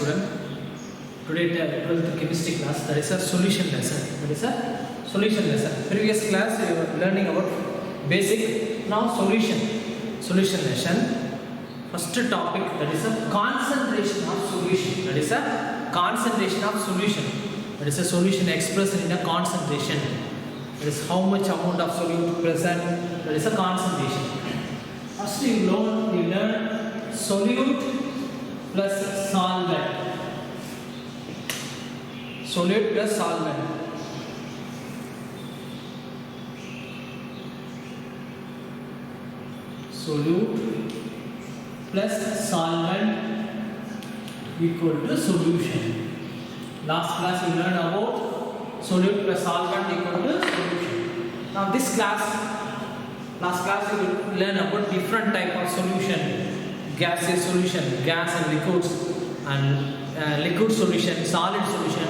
student. Today 12th chemistry class, that is a solution lesson. Previous class you were learning about basic, now solution lesson. First topic, that is a concentration of solution. That is a solution expressed in a concentration. That is how much amount of solute present. That is a concentration. First you learn solute plus solvent. Solute plus solvent. Solute plus solvent equal to solution. Last class you learned about solute plus solvent equal to solution. Now this last class you will learn about different type of solution. Gaseous solution, gas and liquids, and liquid solution, solid solution,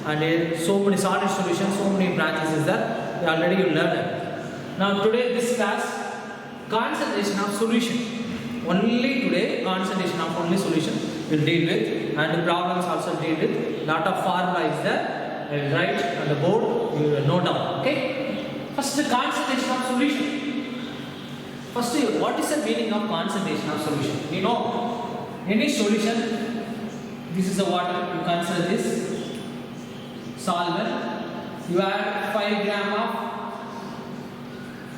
and so many solid solutions, so many branches is there. Already you learned. Now today this class, concentration of solution. Only today concentration of only solution will deal with, and the problems also deal with. Lot of formula is there. I will write on the board. You will note down. Okay. First, the concentration of solution. First, what is the meaning of concentration of solution? You know, any solution. This is the water. You consider this solvent. You add 5 grams of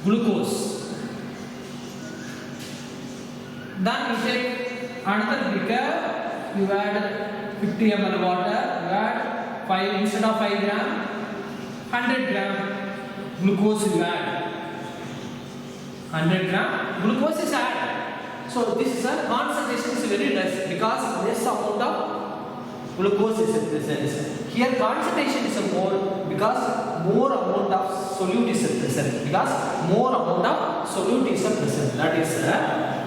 glucose. Then you take another beaker. You add 50 ml water. You add 5 instead of 5 gram, 100 gram glucose you add. 100 gram glucose is added. So this is a concentration is very less because less amount of glucose is present. Here concentration is more because more amount of solute is present. Because more amount of solute is present. That is the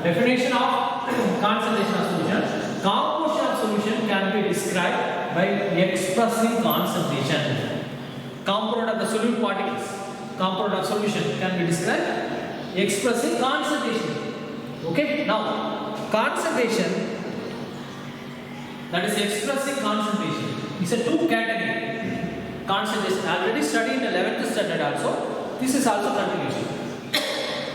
definition of concentration of solution. Composition of solution can be described by expressing concentration. Component of the solute particles, component of solution can be described expressing concentration. Okay, now concentration, that is expressing concentration, is a two category. Concentration already studied in 11th standard also. This is also continuation.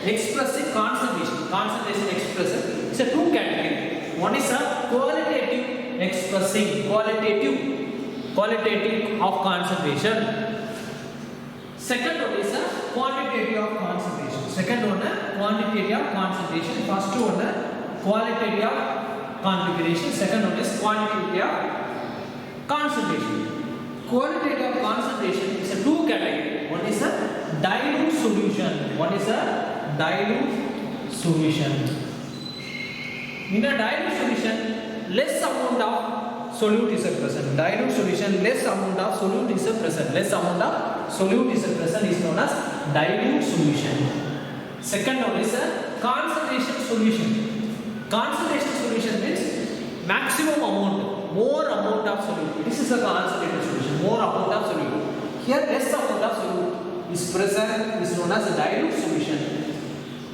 Expressing concentration expressing is a two category. One is a qualitative expressing, qualitative of concentration. Second one is a quantitative of concentration. Second one quantitative of concentration. First one qualitative of configuration. Second one is quantitative of concentration. Qualitative of concentration is a two category. One is a dilute solution. In a dilute solution, less amount of solute is present. Dilute solution, less amount of solute is present. Less amount of solute is present is known as dilute solution. Second one is a concentration solution. Concentration solution means maximum amount, more amount of solute. This is a concentrated solution, more amount of solute. Here less amount of solute is present is known as a dilute solution.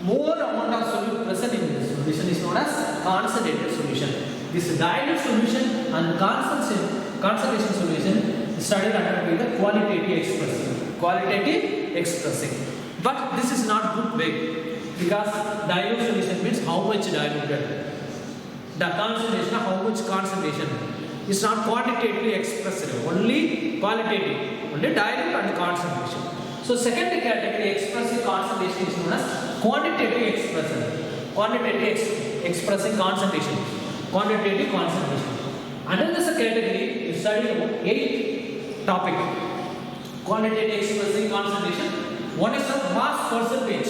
More amount of solute present in this solution is known as concentrated solution. This dilute solution and concentration solution is studied under by the qualitative expressing. But this is not good way because dilute solution means how much diluted. The concentration, how much concentration is not quantitatively expressed, only qualitative, only dilute and concentration. So second category expressive concentration is known as quantitative expressing. Expressing concentration. Quantitative concentration. Another category is studying about 8th topic. Quantitative expressing concentration. One is the mass percentage.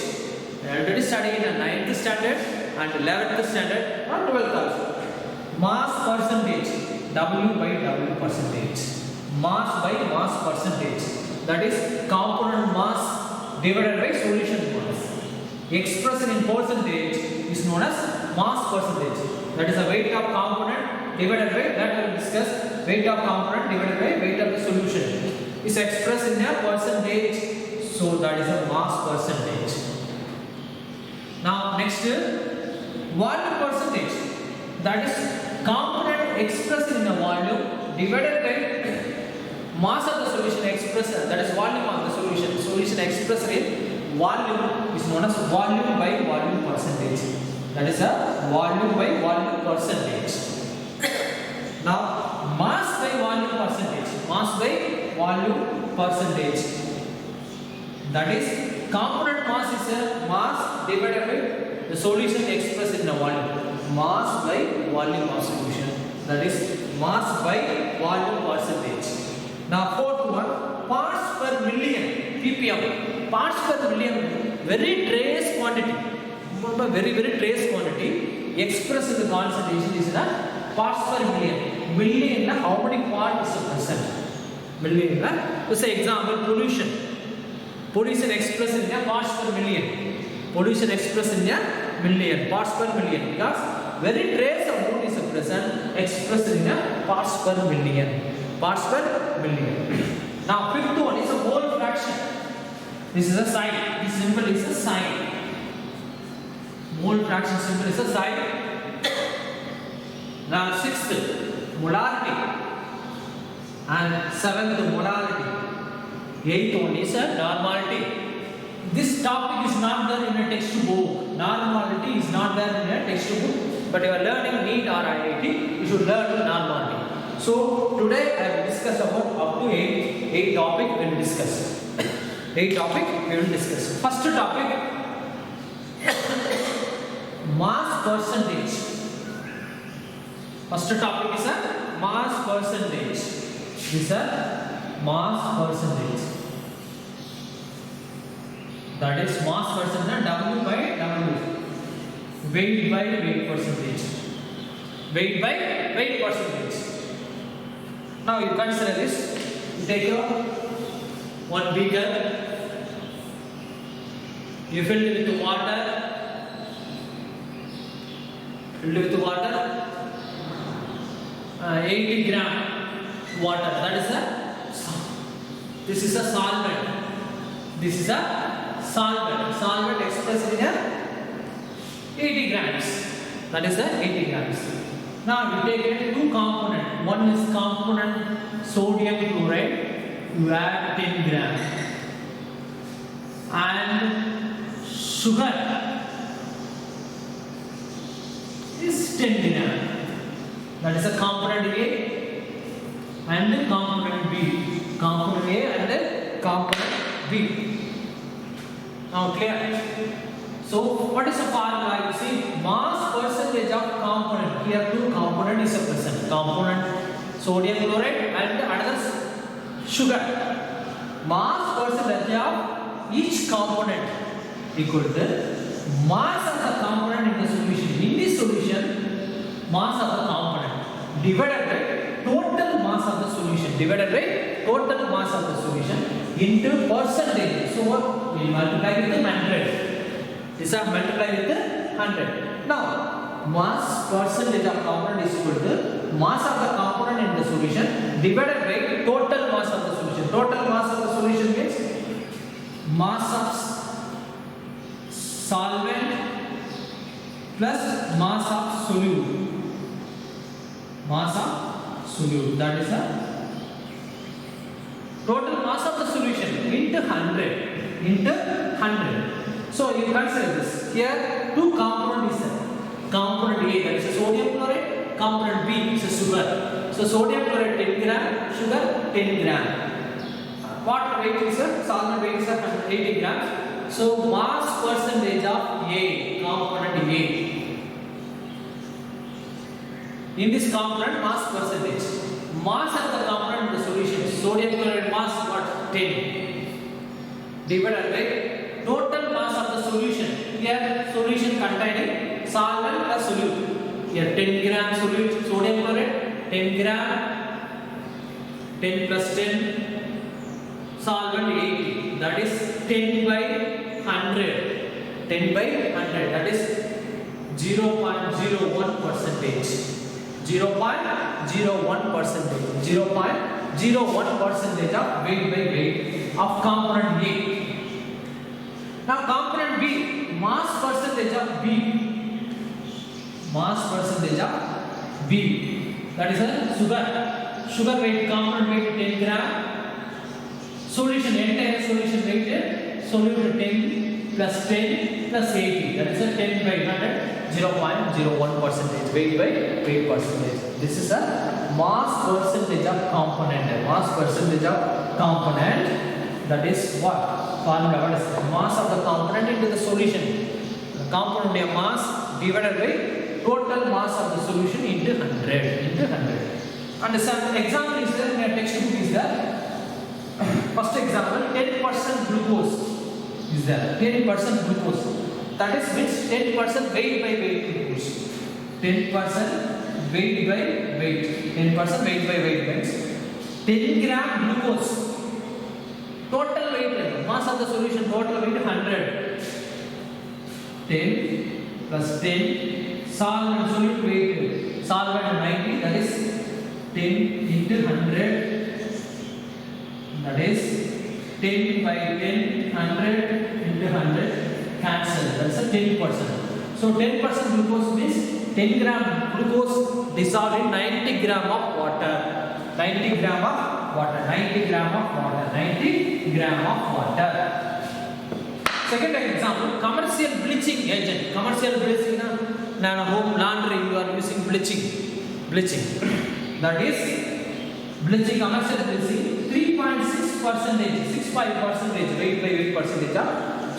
Already studying in the 9th standard and 11th standard or 12th also. Mass percentage. W by W percentage. Mass by mass percentage. That is component mass divided by solution mass. Expressed in percentage is known as mass percentage. That is the weight of component divided by, that we will discuss, weight of component divided by weight of the solution. Is expressed in a percentage, so that is a mass percentage. Now next 1%, that is component expressed in a volume divided by mass of the solution expressed, that is volume of the solution. Solution expressed in volume is known as volume by volume percentage. That is a volume by volume percentage. Now mass by volume percentage. Mass by volume percentage. That is component mass is a mass divided by the solution expressed in the volume. Mass by volume of solution. That is mass by volume percentage. Now fourth one, parts per million, ppm. Parts per million, very trace quantity. Remember, very trace quantity expressed in the concentration is the parts per million. Million na how many parts is present? Million na. Let's say example, pollution. Pollution expressed in a parts per million. Pollution expressed in a million, parts per million, because very trace amount is present expressed in a parts per million. Parts per million. Now fifth one is a mole fraction. This is a sign. This symbol is a sign. Mole fraction symbol is a sign. Now sixth, molarity, and seventh, molarity. Eighth one is a normality. This topic is not there in a textbook. Normality is not there in a textbook, but you are learning NEET or IIT, you should learn normality. So today I will discuss about up to 8 topic we will discuss. 8 topic we will discuss. First topic, mass percentage. First topic is a mass percentage. This is a mass percentage. That is mass percentage, W by W. Weight by weight percentage. Weight by weight percentage. Now you consider this. You take your one beaker. You fill it with water. Fill it with water. 80 gram water. That is a. This is a solvent. This is a solvent. Solvent expressed in a 80 grams. That is a 80 grams. Now you take it two components. One is component sodium chloride. You add 10 grams. And sugar is 10 grams. That is a component A and component B. Component A and component B. Now clear? So what is the formula? You see, mass percentage of component. Here two component is a present. Component sodium chloride and another sugar. Mass percentage of each component equal to mass of the component in the solution. In this solution, mass of the component divided by total mass of the solution. Divided by total mass of the solution into percentage. So we multiply with 100. This are multiplied with 100. Now, mass percentage of component is equal to mass of the component in the solution divided by total mass of the solution. Total mass of the solution means mass of solvent plus mass of solute. Mass of solute. That is the total mass of the solution into 100. Into 100. So you consider this. Here two components is there. Component A, that is a sodium chloride. Component B is a sugar. So sodium chloride 10 gram, sugar 10 gram. Water weight is a solvent weight is a 80 grams. So mass percentage of A, component A. In this component, mass percentage. Mass of the component in the solution. Sodium chloride mass what? 10. Divided by total mass of the solution. Here solution containing solvent plus solute. Here 10 gram solute sodium chloride, 10 gram, 10 plus 10, solvent 80. That is 10 by 100. 10 by 100. That is 0.01 percentage. 0.01 percentage. 0.01 percentage of weight by weight of component A. Now component B, mass percentage of B. Mass percentage of B. That is a sugar. Sugar weight, component weight 10 gram. Solution, entire solution weight, solute 10 plus 10 plus 80. That is a 10 by 100, 0.01 percentage. Weight by weight percentage. This is a mass percentage of component. Mass percentage of component. That is what? Formula. What is it? Mass of the component into the solution. The component mass divided by total mass of the solution into 100. And some example is there in your textbook is there. First example, 10% glucose is there. 10% glucose. That is means 10% weight by weight glucose. 10% weight by weight. 10% weight by weight means 10 gram glucose. Total weight, mass of the solution, total weight 100. 10 plus 10, solvent solute weight, solvent 90, that is 10 into 100, that is 10 by 10, 100 into 100, cancel, that's a 10%. So 10% glucose means 10 gram glucose dissolved in 90 gram of water. 90 gram of water, 90 gram of water, 90 gram of water. Second example, commercial bleaching agent. Commercial bleaching, na home laundry you are using bleaching. That is bleaching, commercial bleaching, 3.6%, 65% weight by weight percentage of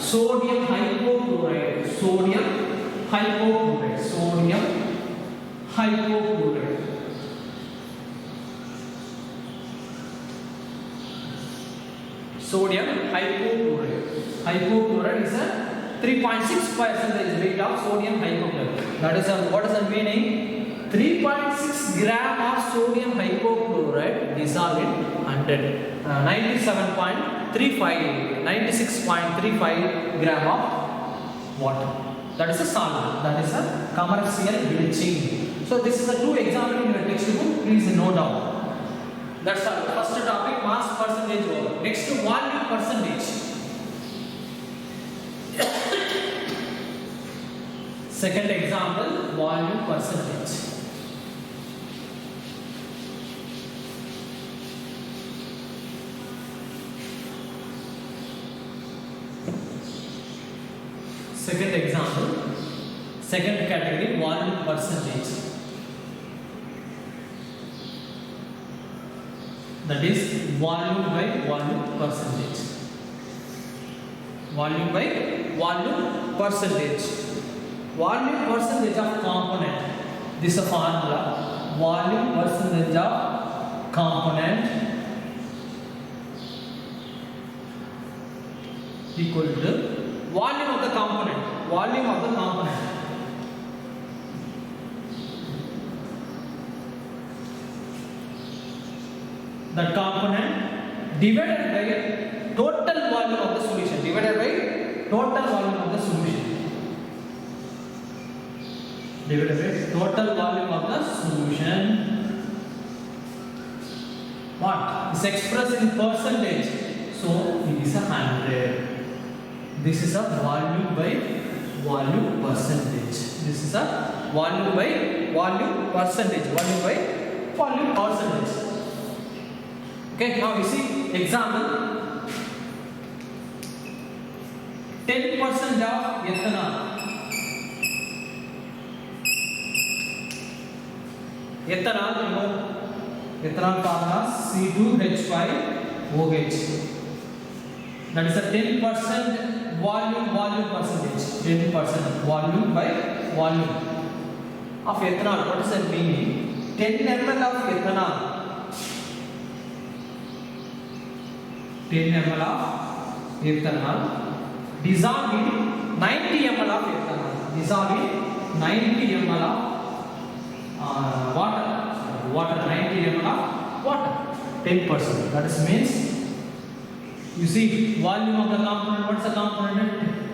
sodium hypochlorite. Sodium hypochlorite. Sodium hypochlorite. Sodium hypochlorite. Hypochlorite is a 3.6% weight of sodium hypochlorite. That is what is the meaning? 3.6 gram of sodium hypochlorite dissolved in 100. 96.35 gram of water. That is a solvent. That is a commercial bleaching. So this is the two examples in your textbook. Please note down. That's our first topic, mass percentage over. Next, volume percentage. Second example, volume percentage. Second example, second category, volume percentage. That is volume by volume percentage. Volume by volume percentage. Volume percentage of component. This is a formula. Volume percentage of component equal to volume of the component. Volume of the component. The component divided by total volume of the solution. Divided by total volume of the solution. Divided by total volume of the solution. What? It's expressed in percentage. So it is 100. This is a volume by volume percentage. This is a volume by volume percentage. Volume by volume percentage. Okay, now you see example. 10% of ethanol. Ethanol, you know, ethanol formula C2H5OH. That is a 10% volume percentage. 10% volume by volume of ethanol. What is that meaning? 10 ml of ethanol. 10 ml of ethanol dissolved in 90 ml of ethanol. Dissolved in 90 ml of water. 90 ml of water. 10%. That is means, you see, volume of the component. What's the component?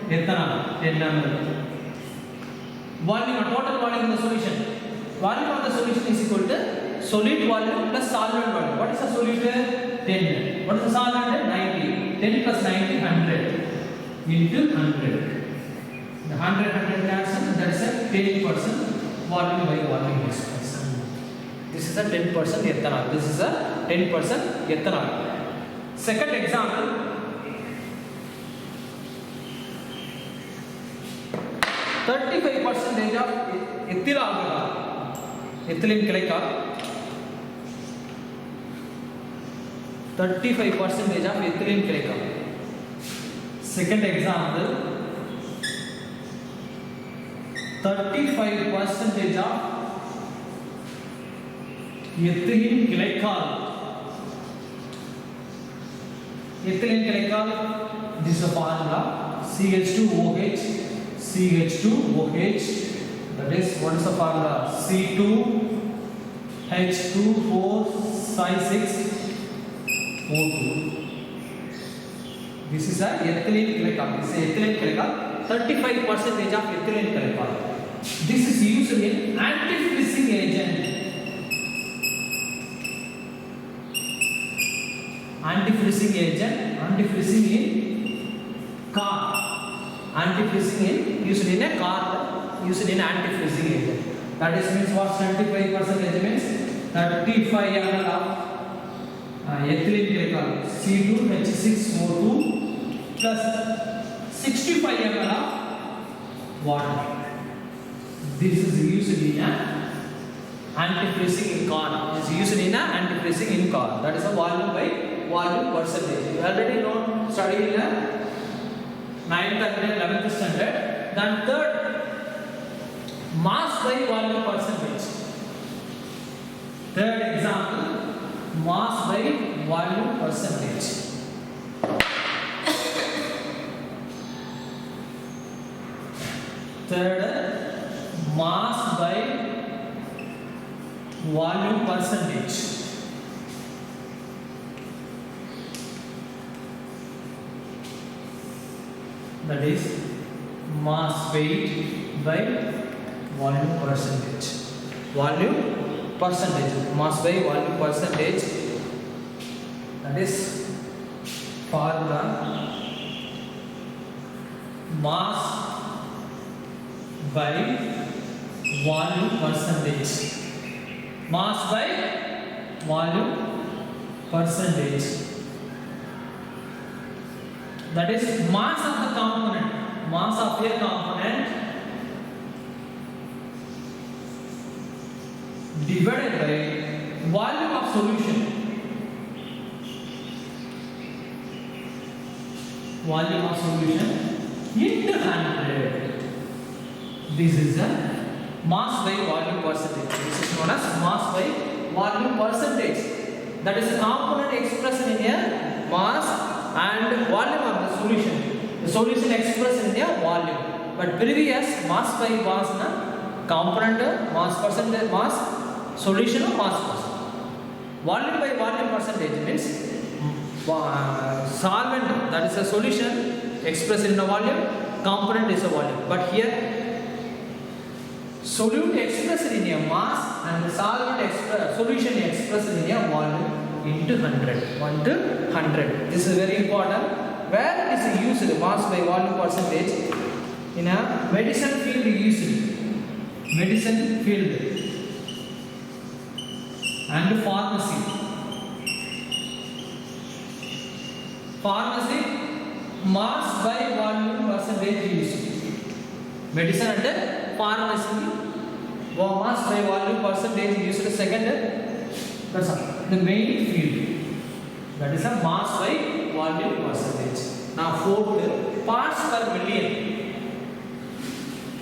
Ethanol. 10 ml. Volume, total volume of the solution. Volume of the solution is equal to solute volume plus solvent volume. What is the solute? 10. What is the solvent? 90. 10 plus 90, 100 into 100. The 100 cancel. That is a 10% volume by volume expression. This is a 10% ethanol. This is a 10% ethanol. Second example, 35% of ethyl alcohol, ethylene glycol. 35% of ethylene glycol. Second example, 35% of ethylene glycol. Ethylene glycol, this is a formula, CH2OH, CH2OH, that is, what is the formula? C2H24C6O2. This is a ethylene glycol. This is ethylene glycol. 35% of ethylene glycol. This is used in antifreezing agent. Antifreezing agent. Antifreezing in car. Antifreezing in used in a car. Used in antifreezing agent. That is means what? 75% means 35 ml of ethylene glycol, C2H6O2 plus 65 ml of water. This is used in a antifreezing in car. Is used in a antifreezing in car. That is a volume by volume percentage. You already know, study in the 9th and 11th standard. Then third, mass by volume percentage. Third example, mass by volume percentage. Third, mass by volume percentage. That is mass weight by volume percentage. Volume percentage, mass by volume percentage. That is formula, mass by volume percentage. Mass by volume percentage. That is mass of the component. Mass of a component divided by volume of solution. Volume of solution into 100. This is a mass by volume percentage. This is known as mass by volume percentage. That is a component expressed in a mass and volume of the solution. The solution expressed in a volume. But previous mass by mass na component mass percentage mass solution of mass percentage. Volume by volume percentage means solvent, that is a solution expressed in a volume, component is a volume. But here solute expressed in a mass and the solvent solution expressed in a volume into 100. 1 to 100. This is very important. Where it is used, mass by volume percentage, in a medicine field used. Medicine field and pharmacy. Pharmacy, mass by volume percentage used. Medicine and pharmacy, mass by volume percentage used. Second, that's the main field. That is a mass by volume percentage. Now fourth, parts per million.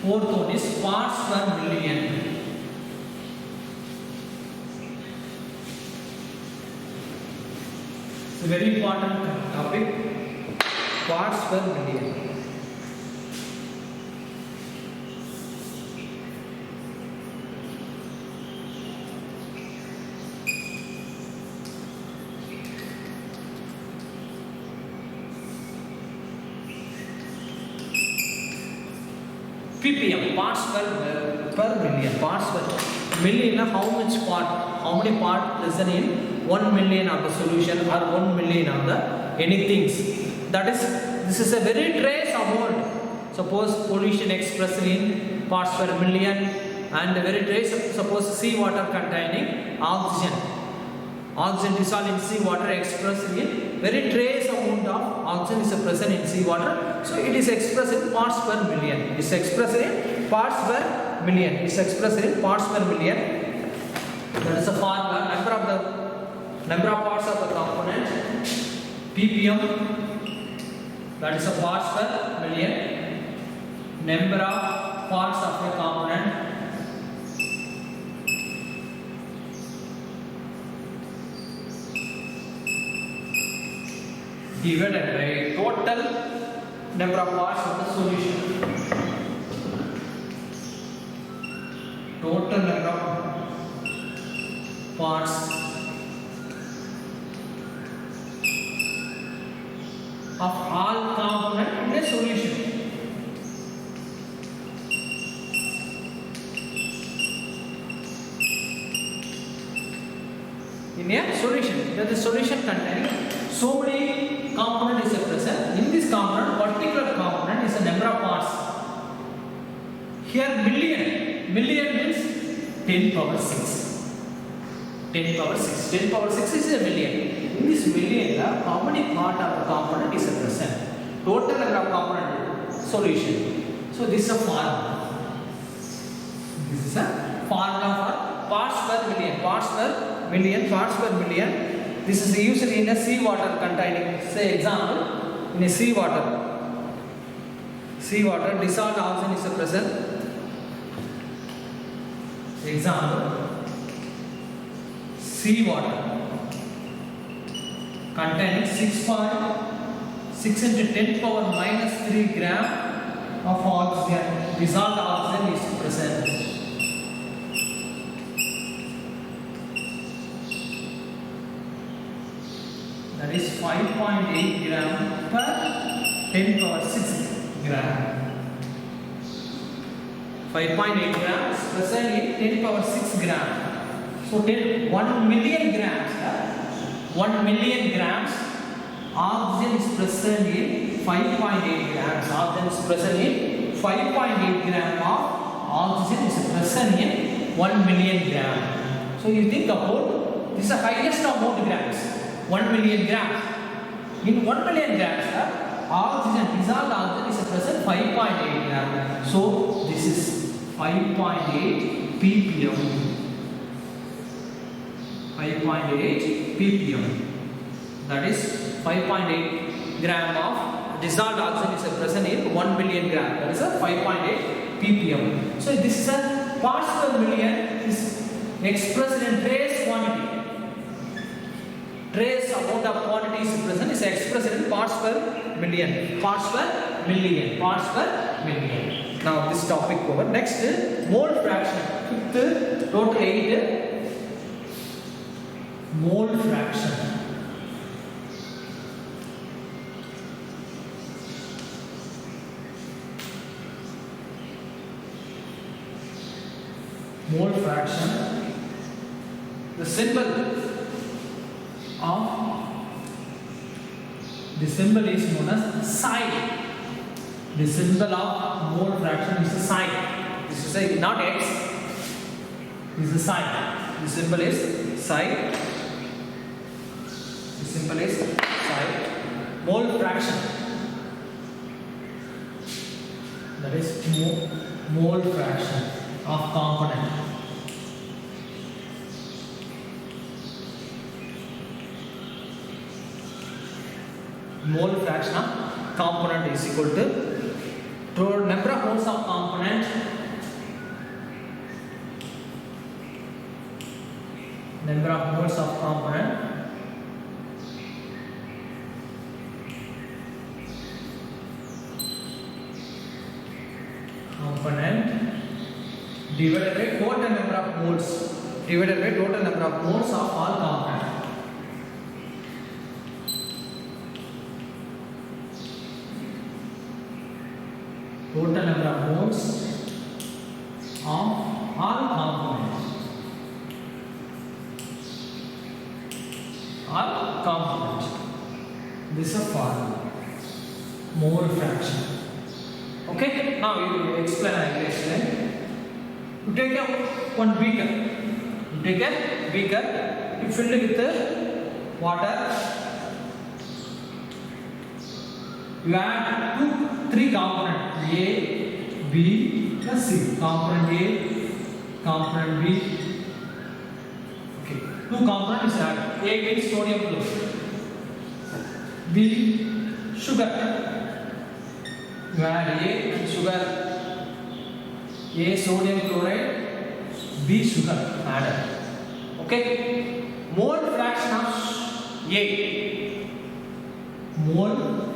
Fourth one is parts per million. It's a very important topic. Parts per million. ppm, parts per million. Parts per million, how much part, how many part present in 1 million of the solution or 1 million of the anything. That is, this is a very trace amount. Suppose pollution expressed in parts per million and very trace, suppose sea water containing oxygen. Oxygen dissolved in sea water expressed in very trace amount of oxygen is present in sea water. So it is expressed in parts per million. It is expressed in parts per million. It is expressed in parts per million. That is a formula. Number of parts of the component ppm. That is a parts per million. Number of parts of a component divided by total number of parts of the solution. Total number of parts of all components in a solution. In a solution, the solution containing so many component is present. In this component, particular component is a number of parts. Here million means 10 power 6. 10 power 6. 10 power 6 is a million. In this million, how many part of the component is present? Total number of component solution. So this is a formula. This is a formula for parts per million. Parts per million. Parts per million. This is usually in a sea water containing, say example, in a sea water dissolved oxygen is present. Example, sea water containing 6.6 into 10 power minus 3 gram of oxygen, dissolved oxygen is present. That is 5.8 gram per 10 power 6 gram. 5.8 grams present in 10 power 6 gram. So 1 million grams. 1 million grams oxygen is present in 5.8 grams. Oxygen is present in 5.8 gram of oxygen is present in 1 million gram. So you think about this is the highest amount grams. 1 million grams. In 1 million grams, oxygen, dissolved oxygen is present 5.8 grams. So this is 5.8 ppm. 5.8 ppm. That is 5.8 gram of dissolved oxygen is present in 1 million gram. That is a 5.8 ppm. So this is a parts per million is expressed in trace quantity. Trace amount of quantity is present is expressed in parts per million. Parts per million. Parts per million. Now this topic over. Next, mole fraction. Fifth, total 8. Mole fraction. Mole fraction. The symbol is known as psi. The symbol of mole fraction is a psi. This is a not x. This is a psi. The symbol is psi. The symbol is psi. Mole fraction. That is mole fraction of component. Mole fraction of component is equal to number of moles of component divided by total number of moles of all component. Total number of moles of all components. All components. This is a formula. Mole fraction. Okay. Now you explain. I will explain. You take one beaker. You take a beaker. You fill it with water. You add three components A, B plus C. Component A, component B. Okay, two components added. A means sodium chloride. B, sugar. You add A, sugar. A, sodium chloride. B, sugar added. Okay, mole fraction of A. Mole.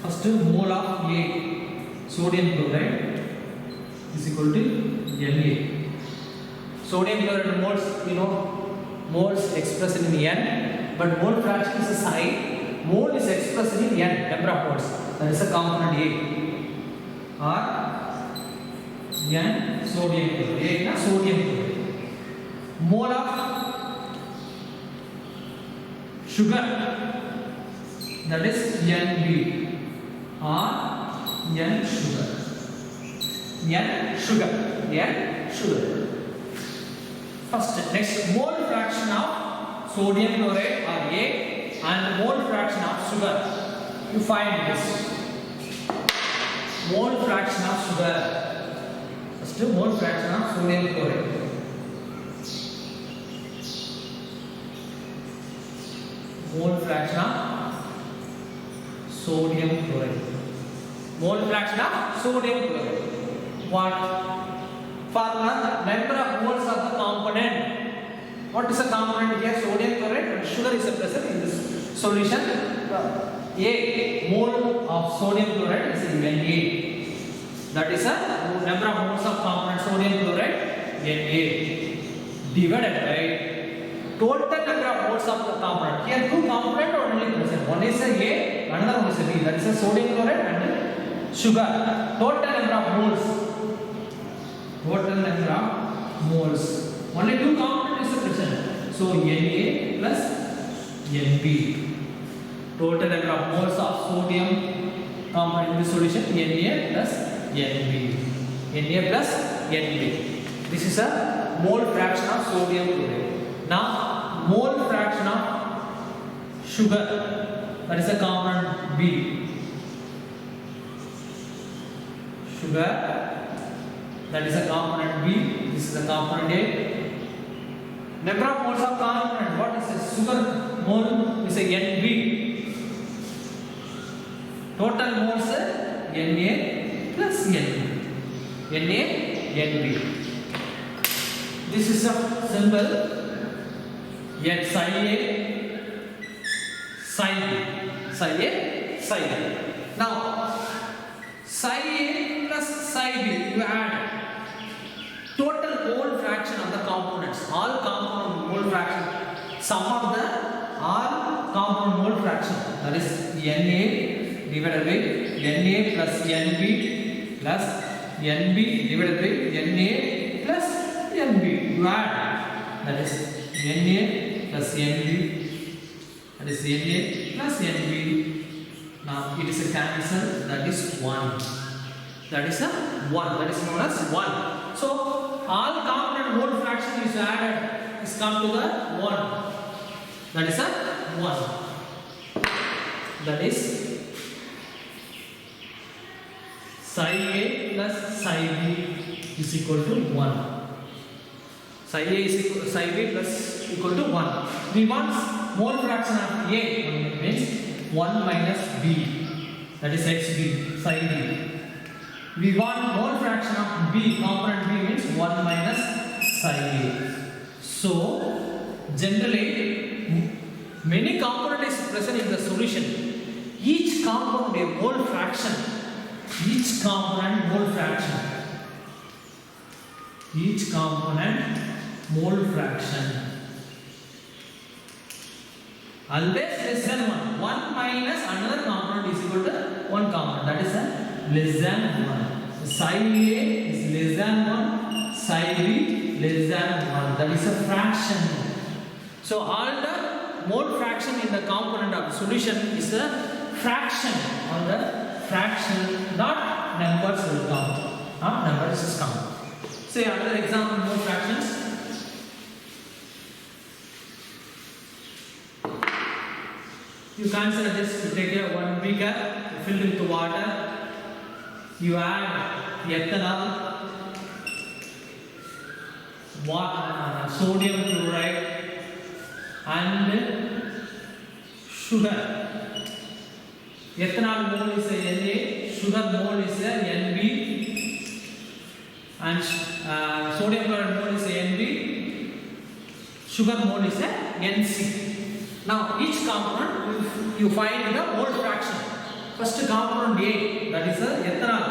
First mole of A, sodium chloride, is equal to Na. Sodium chloride moles, moles expressed in N, but mole fraction is a sign. Mole is expressed in N, number of moles. That is a component A. Or N sodium chloride. A is sodium chloride. Mole of sugar, that is Nb. Or N sugar. N sugar. First, next mole fraction of sodium chloride or A and mole fraction of sugar. You find this. Mole fraction of sugar. First, mole fraction of sodium chloride. Mole fraction of sodium chloride. Mole fraction of sodium chloride. What? Formula, number of moles of the component. What is the component here? Sodium chloride and sugar is present in this solution. A mole of sodium chloride is Na. That is a number of moles of component sodium chloride Na divided by total number of moles of the component. Here two components are only present. One is A, another one is B. That is a sodium chloride and sugar. Total number of moles. Total number of moles. Only two components is present. So Na plus Nb. Total number of moles of sodium component in the solution Na plus Nb. Na plus Nb. This is a mole fraction of sodium chloride. Now, mole fraction of sugar, that is a component B. Sugar, that is a component B. This is a component A. Number of moles of component, what is this? Sugar mole is a Nb. Total moles Na plus Nb. Nb. This is a symbol. Yet psi A, psi B, psi A, psi B. Now, psi A plus psi B, you add total mole fraction of the components. All component mole fraction, sum of the all component mole fraction. That is Na divided by Na plus Nb plus Nb divided by Na plus Nb. You add, that is Na plus Nb, that is Na plus Nb. Now it is a cancel, that is 1. That is a 1, that is known as 1. So all component mole fraction is added, is come to the 1. That is a 1. That is psi A plus psi B is equal to 1. Psi A is equal to psi B plus equal to 1. We want mole fraction of A means 1 minus B, that is XB, psi B. We want mole fraction of B, component B means 1 minus psi A. So, generally, many component is present in the solution. Each component a mole fraction. Each component mole fraction. Each component mole fraction. Always less than 1. 1 minus another component is equal to 1 component. That is a less than 1. Psi A is less than 1. Psi B less than 1. That is a fraction. So all the mole fraction in the component of the solution is a fraction on the fraction, not numbers will count. numbers is come. Say another example, more fractions. You consider this, you take a one beaker, you fill it with water, you add ethanol, sodium chloride and sugar. Ethanol mole is a Na, sugar mole is a Nb, and sodium chloride mole is a Nb, sugar mole is a Nc. Now each component you find the mole fraction. First component A, that is a ethanol.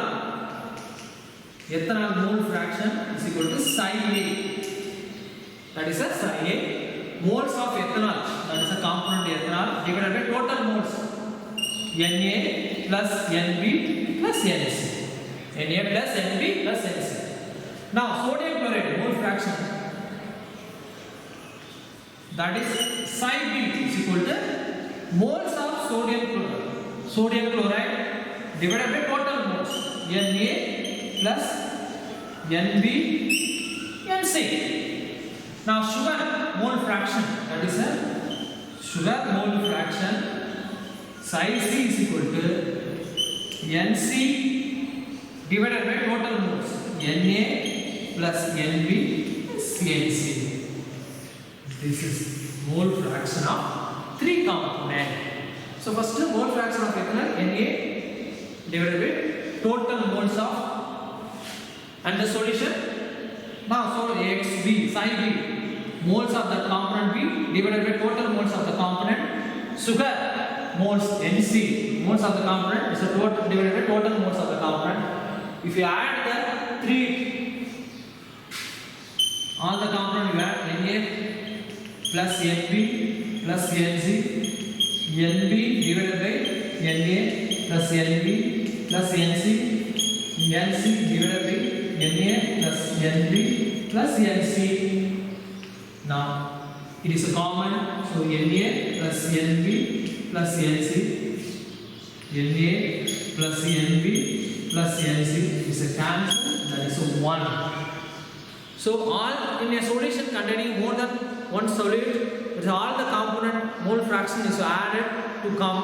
Ethanol mole fraction is equal to psi A. That is a psi A. Moles of ethanol, that is a component ethanol, divided by total moles. Na plus Nb plus Nc. Na plus Nb plus Nc. Now sodium chloride mole fraction, that is psi B is equal to moles of sodium chloride. Sodium chloride divided by total moles. Na plus Nb Nc. Now sugar mole fraction, that is a sugar mole fraction, psi C is equal to Nc divided by total moles. Na plus Nb is Nc. This is mole fraction of 3 component. So first mole fraction of ethanol Na divided by total moles of, and the solution. Now so Xb psi B, moles of the component B divided by total moles of the component. Sugar moles Nc, moles of the component is a total divided by total moles of the component. If you add the 3, all the component you add Na plus Nb plus Nc, Nb divided by Na plus Nb plus Nc, Nc divided by Na plus Nb plus Nc. Now it is a common, so Na plus Nb plus Nc, Na plus Nb plus Nc is a cancel, that is a 1. So all in a solution containing more than one solute, with all the component mole fraction is added to come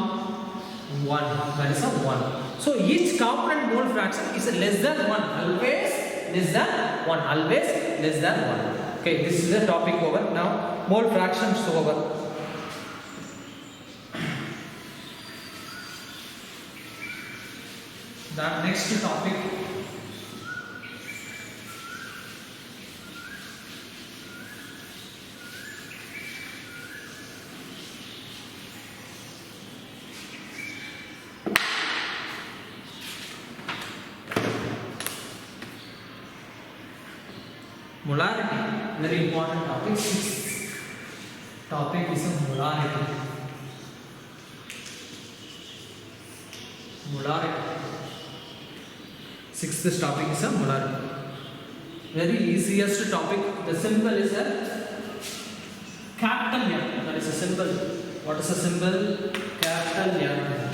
1, that is a 1. So each component mole fraction is less than 1, always less than 1, always less than 1. Okay, this is the topic over. Now mole fractions over. That next topic, molarity, very important topic. Sixth topic is a molarity. Molarity. Sixth topic is a molarity. Very easiest topic. The symbol is a capital M. That is a symbol. What is a symbol? Capital M.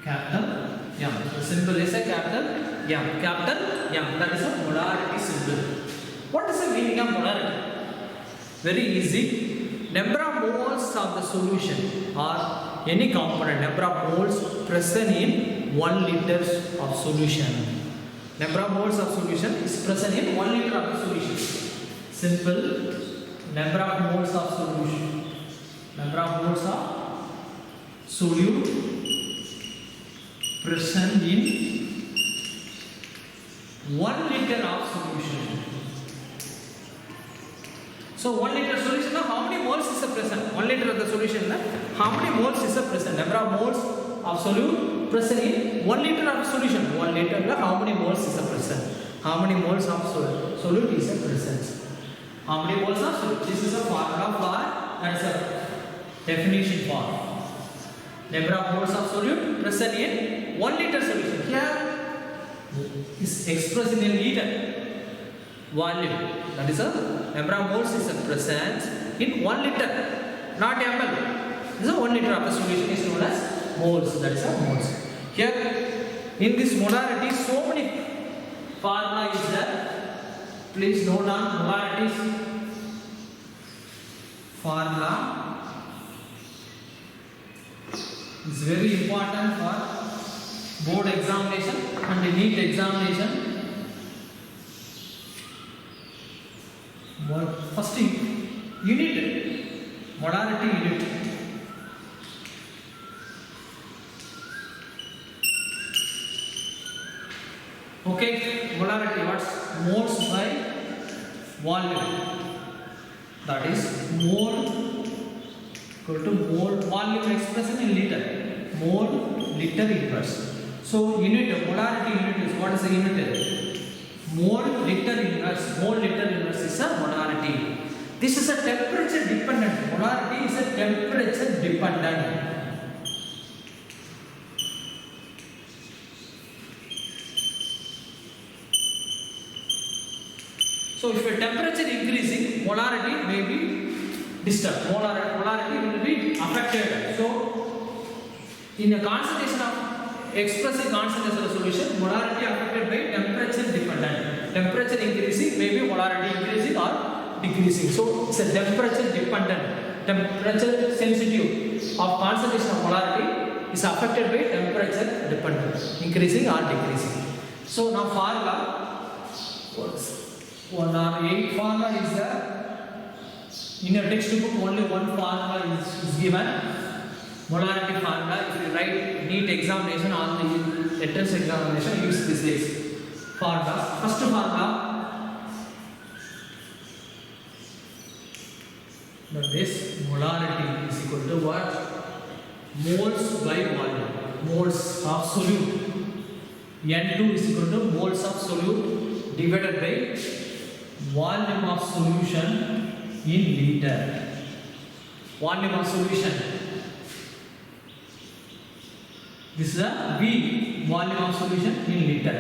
Capital M. The symbol is a capital M. Capital M. That is a molarity symbol. What is the meaning of molarity? Very easy. Number of moles of the solution or any component, number of moles present in 1 liter of solution. Number of moles of solution is present in 1 liter of the solution. Simple. Number of moles of solution. Number of moles of solute present in 1 liter of solution. So 1 liter solution, now how many moles is present? 1 liter of the solution, how many moles is present? Number of moles of solute present in 1 liter of solution. 1 liter, how many moles is present? How many moles of solute is present? How many moles of solute? This is a formula for, that is a definition for. Number of moles of solute present in 1 liter solution. Here is expressed in a liter volume. That is a number of moles is present in 1 liter, not ml. So 1 liter of the solution is known as moles. That is a moles. Here in this molarity, so many formula is there. Please note down molarities. Formula is very important for board examination and the NEET examination. First unit, molarity unit. Okay, molarity, what's moles by volume? That is mole equal to mole volume expression in liter. Mole liter inverse. So unit, molarity unit is, what is the unit? Mole liter inverse. Mole liter inverse is a molarity. This is a temperature dependent. Molarity is a temperature dependent. So if your temperature increasing, molarity may be disturbed. Molarity will be affected. So in a concentration of expressive concentration of solution, molarity affected by temperature dependent. Temperature increasing, maybe molarity increasing or decreasing. So it's a temperature dependent. Temperature sensitive of concentration of molarity is affected by temperature dependent, increasing or decreasing. So now formula, one or 8 formula is there. In your textbook, only one formula is given. Molarity formula. If you write NEET examination on the entrance examination, use this formula. First formula, that is molarity is equal to what? Moles by volume. Moles of solute. N2 is equal to moles of solute divided by volume of solution in liter. Volume of solution. This is a V, volume of solution in liter.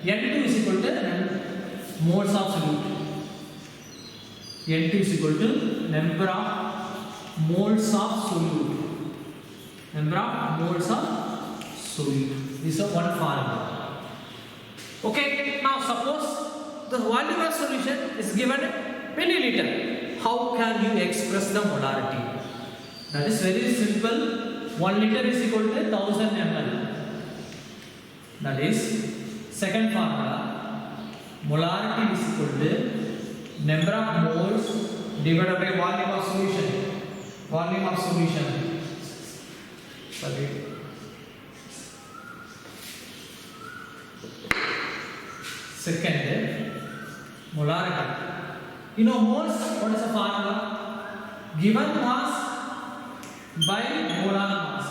N2 is equal to moles of solute. N2 is equal to number of moles of solute. Number of moles of solute. This is a one formula. Okay, now suppose the volume of solution is given milliliter. How can you express the molarity? That is very simple. 1 liter is equal to 1000 ml. That is second formula. Molarity is equal to number of moles divided by volume of solution. Volume of solution. Sorry. Second, molarity. You know moles, what is the formula? Given mass by molar mass.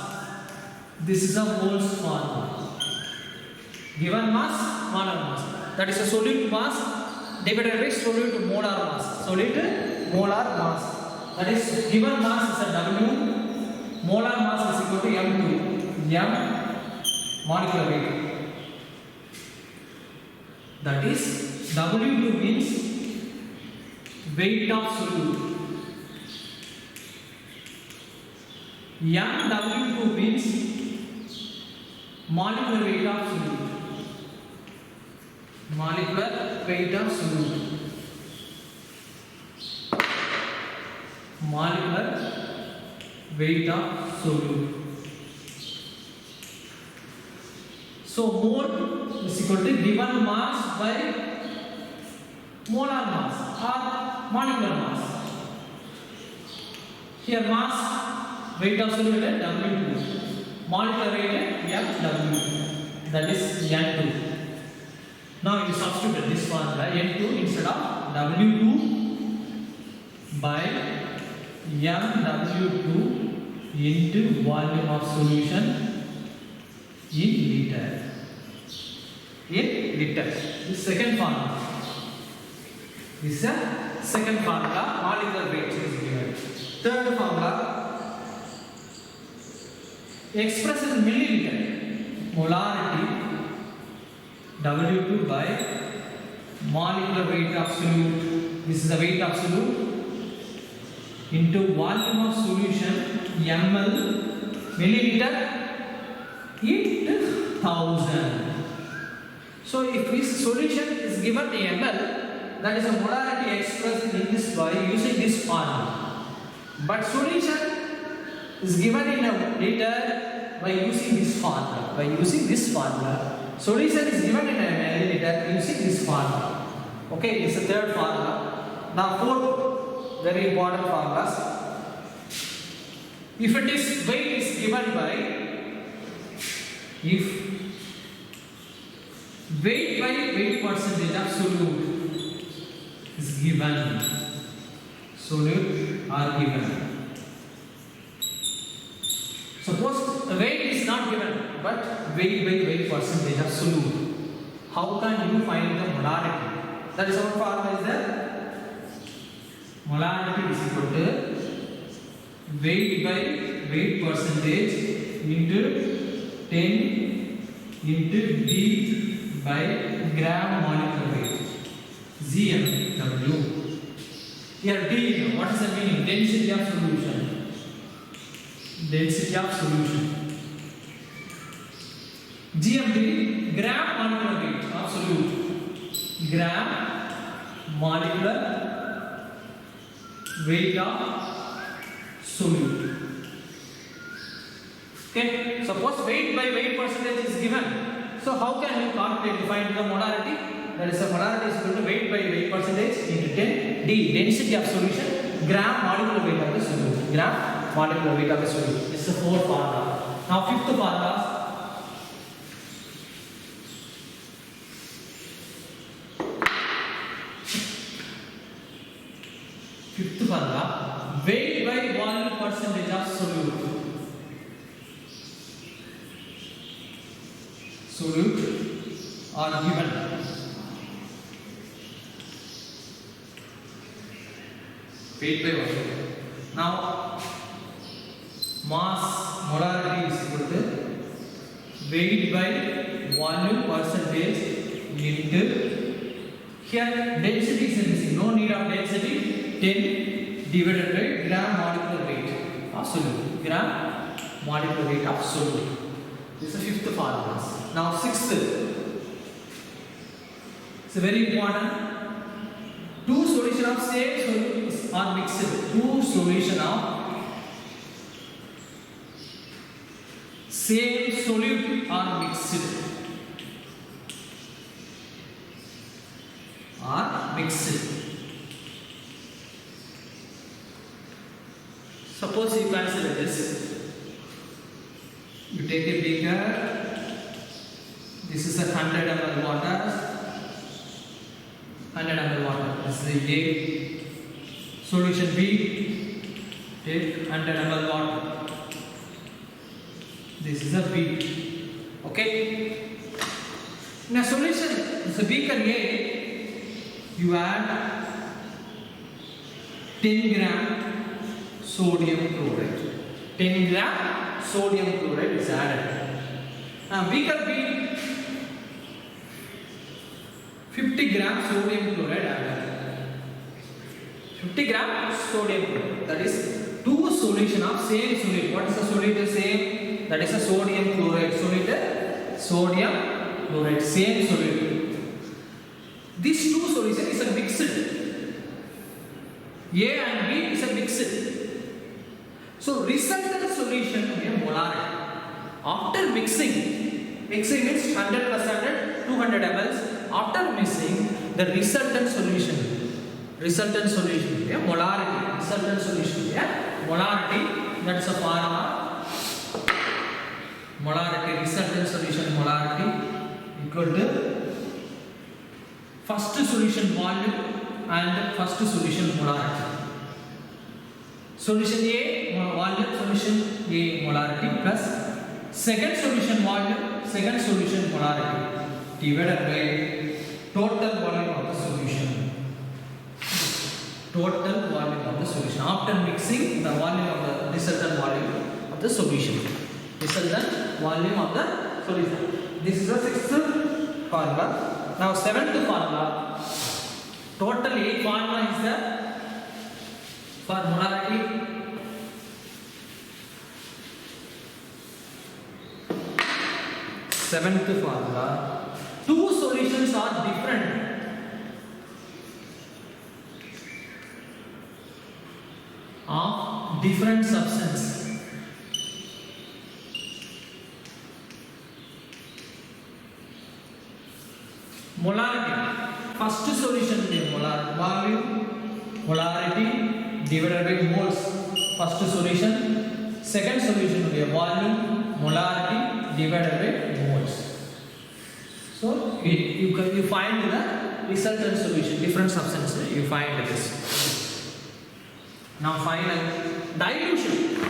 This is a moles formula. Given mass, molar mass. That is a solute mass divided by solute molar mass. Solute molar mass. That is given mass is a W. Molar mass is equal to M2. M molecular weight. That is W2 means weight of solute. MW2 means molecular weight of solute. Molecular weight of solute. Molecular weight of solute. So mole is equal to given mass by molar mass or molecular mass. Here mass, weight of solute at W2, molecular weight at Mw, that is N2. Now you substitute this formula N2 instead of W2 by Mw2 into volume of solution in liter. In liter. This second formula. This is a second formula. Molecular weight is given. Third formula. Expressed in milliliter. Molarity W2 by molecular weight of solute. This is the weight of solute into volume of solution ml milliliter into 1000. So if this solution is given in ml, that is a molarity expressed in this by using this formula. But solution is given in a liter by using this formula. By using this formula, solution is given in a milliliter using this formula. Okay, this is the third formula. Now fourth very important formulas. If it is weight is given by, if weight by weight percentage of solute is given, solute are given. Suppose the weight is not given, but weight by weight percentage of solute. How can you find the molarity? That is our formula is there. Molarity is equal to weight by weight percentage into 10 into D by gram molecular weight. GMW. Here D, what is the meaning? Density of solution. Density of solution. GMD, gram molecular weight of solute. Gram molecular weight of solute. Okay, suppose weight by weight percentage is given. So how can you calculate, find the molarity? That is the molarity is equal to weight by weight percentage into 10 D, density of solution, gram molecular weight of the solute. Gram molecular weight of the solute. This is the fourth formula. Now fifth formula. Fifth formula, weight by volume percentage of solute. Solute are given. Weight by volume. Now, mass molarity is equal to weight by volume percentage into, here density is missing, no need of density, 10 divided by gram molecular weight of solute. Gram molecular weight of solute. This is the fifth formula. Now sixth. It's very important. Two solution of same solute are mixed. Two solution of same solute are mixed. Suppose you consider this. You take a beaker. This is a 100 ml water. 100 ml water. This is the A. Solution B. Take 100 ml water. This is a B. Okay. In a solution, this is a beaker A. You add 10 gram sodium chloride. 10 gram sodium chloride is added. Now beaker B, 50 gram sodium chloride added. 50 gram sodium chloride. That is two solution of same solute. What is the solute? Same. That is a sodium chloride. Solute. Sodium chloride. Same solute. These two solution is a mixed. A and B is a mixed. So resultant solution will be molarity. After mixing means 100 plus 100, 200 ml. After mixing, the resultant solution will be molarity. Resultant solution will be molarity. That's a formula. Molarity, resultant solution molarity equal to first solution volume and first solution molarity. Solution A volume, solution A molarity plus second solution volume, second solution molarity divided by total volume of the solution. Total volume of the solution. After mixing, the volume of the resultant volume of the solution. Resultant volume of the solution. This is the sixth formula. Now seventh formula. Total 8 formula is there for molarity. Seventh formula. Two solutions are different. Of different substance. Molarity. First solution is volume, molarity divided by moles. First solution. Second solution will be volume, molarity divided by moles. So you find the resultant solution, different substances. You find this. Now final dilution.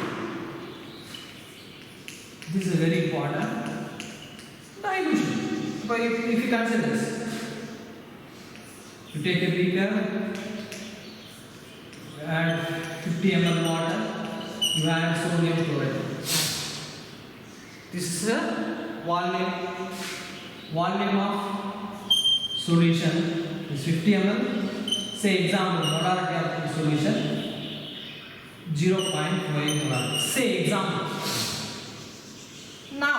This is very important. Dilution. If you consider this, you take a beaker, you add 50 ml water, you add sodium chloride. This is a volume of solution is 50 ml. Say example, molarity of the solution 0.5 molar. Say example. Now,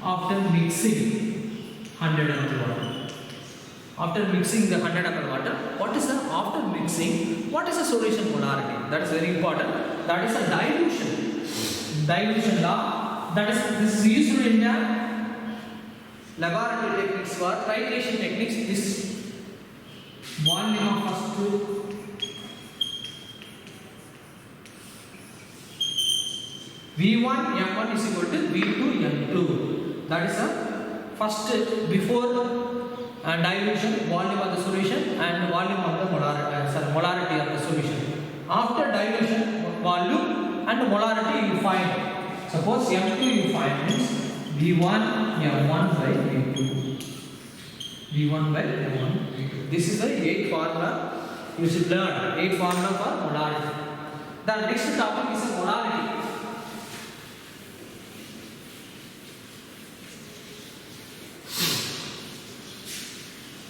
after mixing 100 ml water, after mixing the 100 ml water, what is the after mixing? What is the solution molarity? That is very important. That is a dilution. Dilution law. That is this is used in the laboratory techniques for titration techniques. This volume of first two. V1 M1 is equal to V2 M2. That is a first before dilution volume of the solution and volume of the molarity of the solution. After dilution volume and molarity you find. Suppose M2 you find means V1 M1 by V2. V1 by M1 V2. This is the 8th formula you should learn. 8th formula for molarity. The next topic is molarity.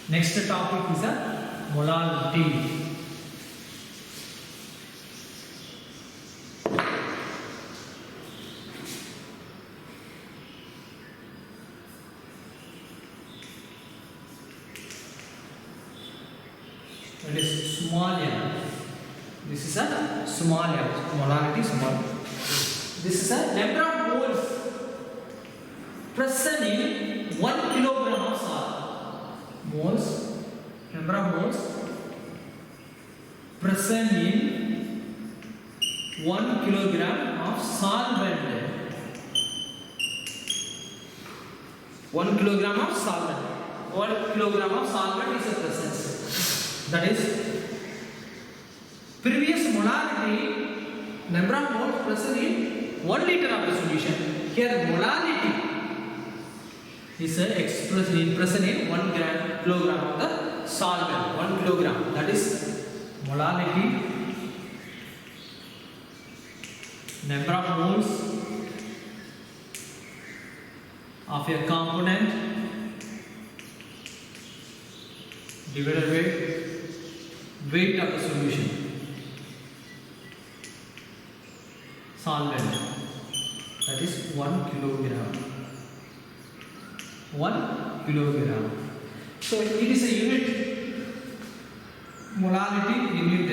Next topic is a molarity. That is small m. This is a small m. Molarity small. This is a number of moles present in 1 kilogram of salt. Moles, number of moles present in 1 kilogram of solvent. 1 kilogram of solvent. 1 kilogram of solvent is a presence. That is previous molarity, number of moles present in 1 liter of the solution. Here molarity is present in 1 kilogram of the solvent. 1 kilogram. That is molarity. Number of moles of a component divided by weight of the solution. Solvent. That is 1 kilogram. 1 kilogram. So it is a unit. Molarity unit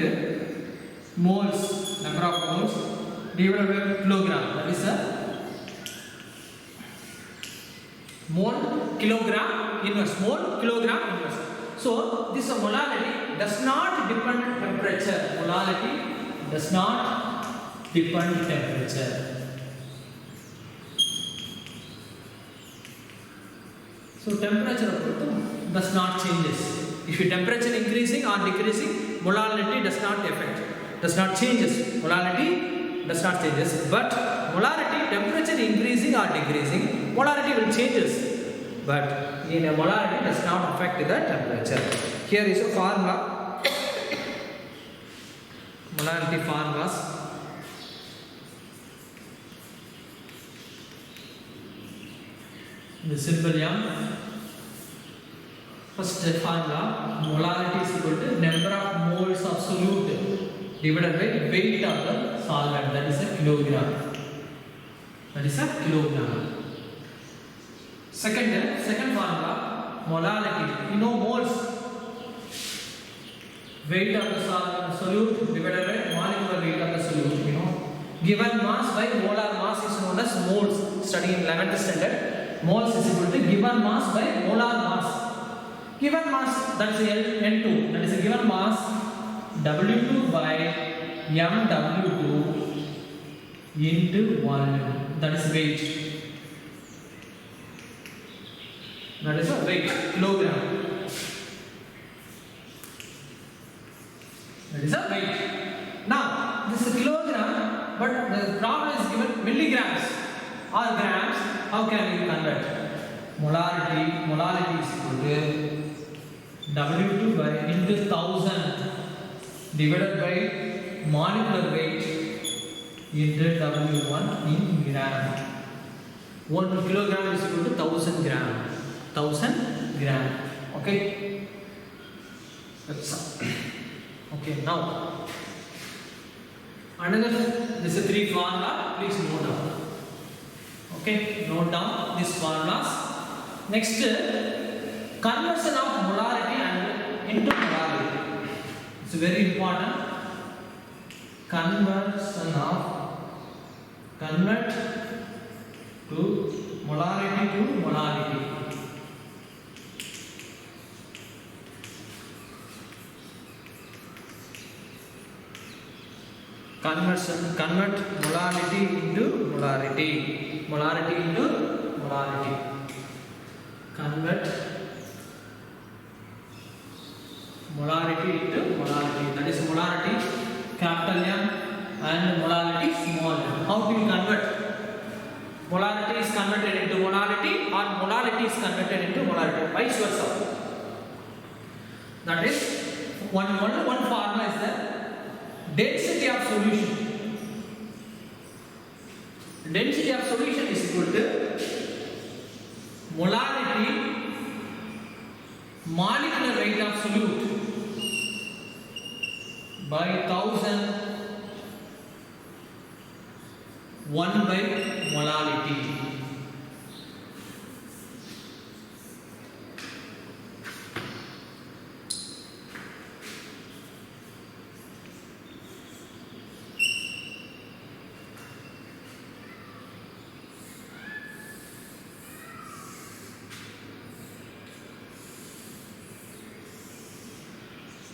moles, number of moles divided by kilogram. That is a mole kilogram inverse. Mole kilogram inverse. So this molarity does not depend on temperature. Molarity does not depend on temperature. So temperature does not changes. If your temperature increasing or decreasing, molarity does not affect, does not changes. Molarity does not changes. But molarity, temperature increasing or decreasing, molarity will changes. But in a molarity does not affect the temperature. Here is a formula. Molarity formulas. The symbol M. First formula, molarity is equal to number of moles of solute divided by weight of the solvent. That is a kilogram. That is a kilogram. Second formula, molality. You know moles, weight of the solute divided by molecular weight of the solute. You know, given mass by molar mass is known as moles. Studying in 11th standard, moles is equal to given mass by molar mass. Given mass, that is N2. That is a given mass W2 by MW2 into volume. That is weight. That is a weight, kilogram. That is a weight. Now, this is a kilogram, but the problem is given milligrams or grams. How can we convert? Molarity is equal to W2 by into 1000 divided by molecular weight into W1 in gram. 1 kilogram is equal to 1000 gram. 1000 gram. Okay. That's okay. Now, another. This is 3 formula. Please note down. Okay. Note down these formulas. Next, conversion of molarity and into molarity. It's very important. Convert to molarity to molarity. Convert molarity into molarity. Molarity into molarity. Convert molarity into molarity. That is molarity capital M and molarity small m. How do you convert? Molarity is converted into molarity or molarity is converted into molarity. Vice versa. That is one formula is the density of solution. Density of solution is equal to molarity molecular weight of solute by 1000 1 by molality.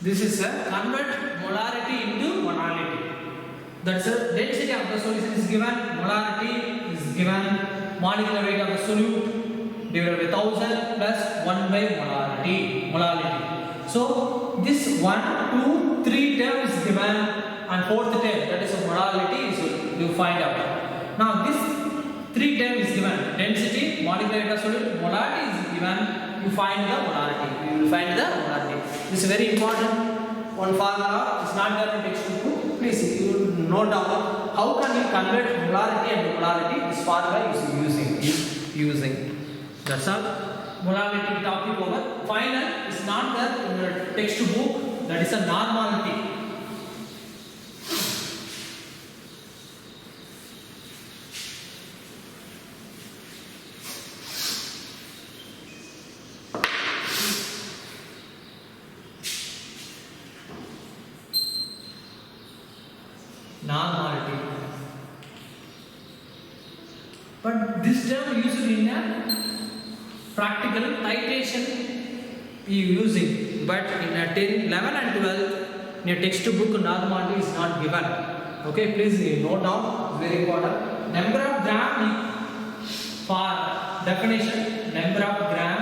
This is a convert molarity into molality. That's the density of the solution is given, molarity is given, molecular weight of the solute divided by 1000 plus 1 by molality. So this 1, 2, 3 term is given and fourth term, that is a molality, is you find out. Now this 3 term is given, density, molecular weight of solute, molarity is given, you find the molarity. You will find the molarity. This is very important. One formula is not there in textbook. Please you note down how can we convert molarity and molarity. This formula is using. That's all. Molarity topic over. Final is not there in the textbook. That is a normality. Normality. But this term used in a practical titration using, but in a 10, 11 and 12 in a textbook normality is not given. Okay, please note down, very important. Number of gram for definition, number of gram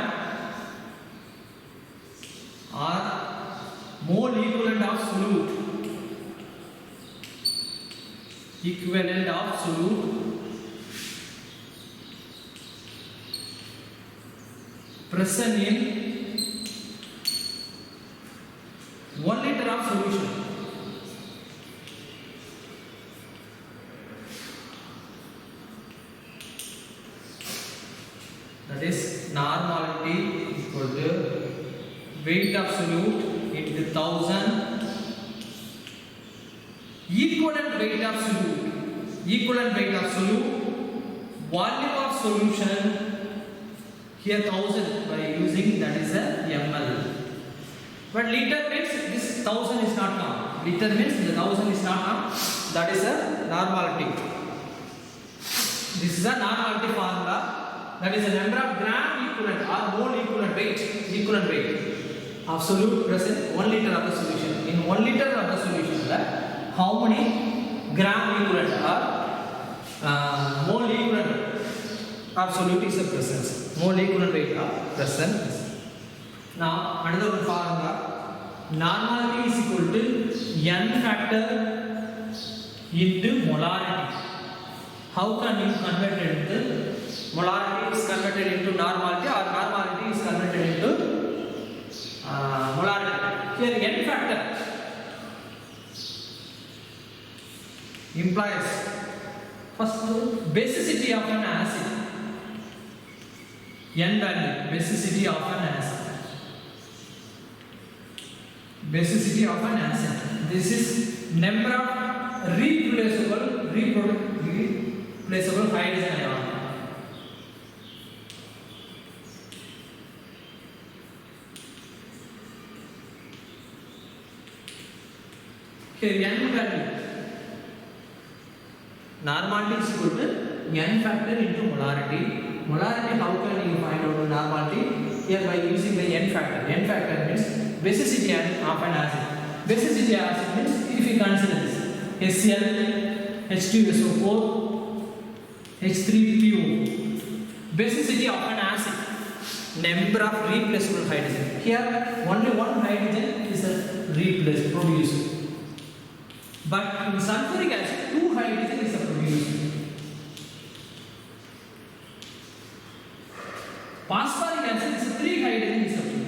or mole equivalent of solute. Equivalent of solute present in 1 liter of solution. That is normality equal to weight of solute into 1000 equivalent weight of solute, volume of solution Here 1000 by using that is a ml. But liter means this 1000 is not come. Liter means the 1000 is not come. That is a normality. This is a normality formula. That is the number of gram equivalent or mole equivalent weight of solute present 1 liter of the solution. In 1 liter of the solution, how many gram equivalent or mole equivalent of solute is the presence? Mole equivalent weight of present. Now another one formula, normality is equal to n factor into molarity. How can you convert it into molarity is converted into normality or normality is converted into molarity? Here n factor implies first basicity of an acid. N value, basicity of an acid. Basicity of an acid. This is number of replaceable hydrogen ion. Here n value. Normality is equal to n factor into molarity. Molarity, how can you find out the normality? Here by using the n factor. N factor means basicity of an acid. Basicity acid means if you consider this HCl, H2SO4, H3PO. Basicity of an acid. Number of replaceable hydrogen. Here only one hydrogen is produced. But in sulfuric acid, 2 hydrogen is produced. Phosphoric acid is 3 hydrogen is produced.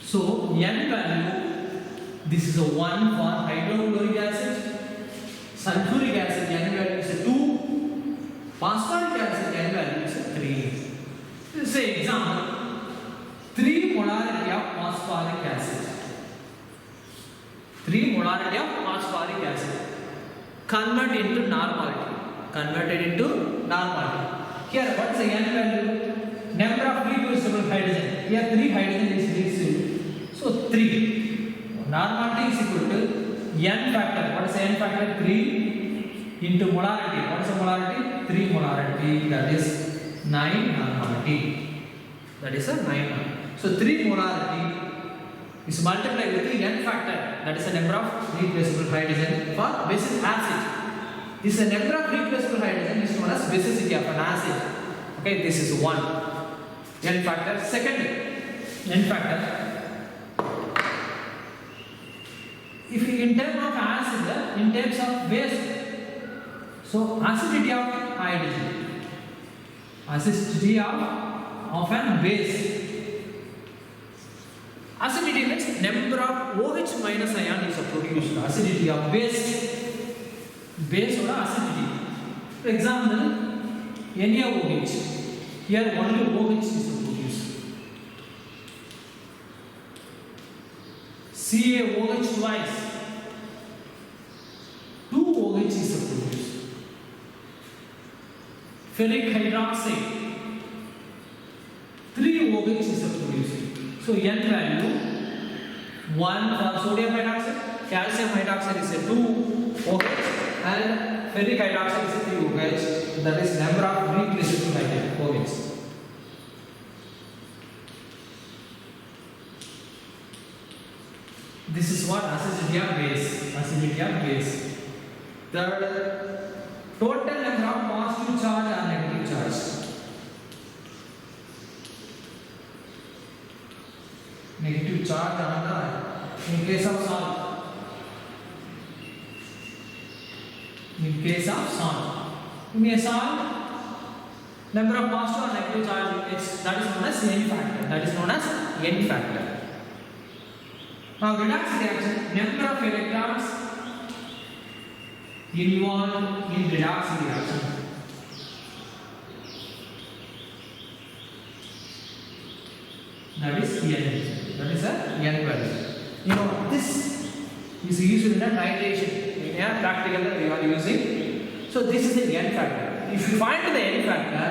So n value, this is a 1 for hydrochloric acid, sulfuric acid n value is a 2, phosphoric acid n value is a 3. This is an example. 3 molarity of phosphoric acid. 3 molarity of phosphoric acid. Convert into normality. Converted into normality. Here, what is the n value? Number of replaceable hydrogen. Here, 3 hydrogen is received. So, 3. Normality is equal to n factor. What is the n factor? 3 into molarity. What is the molarity? 3 molarity. That is 9 normality. That is a 9. So 3 molarity is multiplied with the n factor. That is the number of replaceable hydrogen for basic acid. This is the number of replaceable hydrogen is known as basicity of an acid. Okay, this is 1. N factor. Second, n factor. If in terms of acid, in terms of base, so acidity of hydrogen, acidity of an base. Acidity means number of OH minus ion is produced. Acidity of base or acidity. For example, NaOH. Here only OH is produced. CaOH twice. 2 OH is produced. Ferric hydroxide. 3 OH is produced. So n value 1 for sodium hydroxide, calcium hydroxide is a 2 OH and ferric hydroxide is a 3 OH. That is number of replaceable OH. This is what acidity of base. Acidity of base. Third, total number of positive charge or negative charge. Negative charge on the in case of salt. In case of salt. In a salt, number of positive or negative charge is that is known as n factor. That is known as n factor. Now redox reaction, number of electrons involved in redox reaction. That is n. That is a n value. You know, this is used in the titration. Yeah, practical we are using. So this is the n factor. If you find the n factor,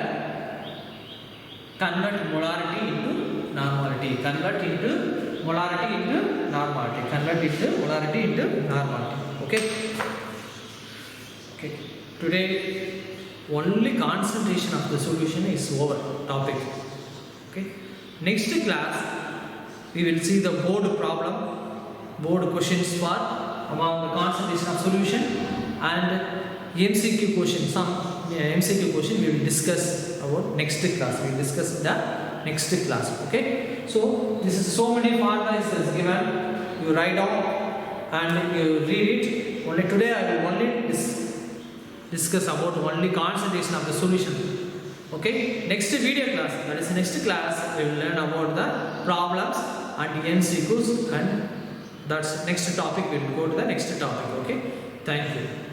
convert molarity into normality. Convert into molarity into normality. Convert into molarity into normality. Okay. Okay. Today only concentration of the solution is over topic. Okay. Next class we will see the board problem, board questions for among the concentration of solution, and MCQ question. Some MCQ question we will discuss about next class. We will discuss in the next class. Okay. So this is so many formulas is given. You write down and you read it. Only today I will only discuss about only concentration of the solution. Okay. Next video class, that is next class, we will learn about the problems and MCQs, and that's next topic. We will go to the next topic. Okay. Thank you.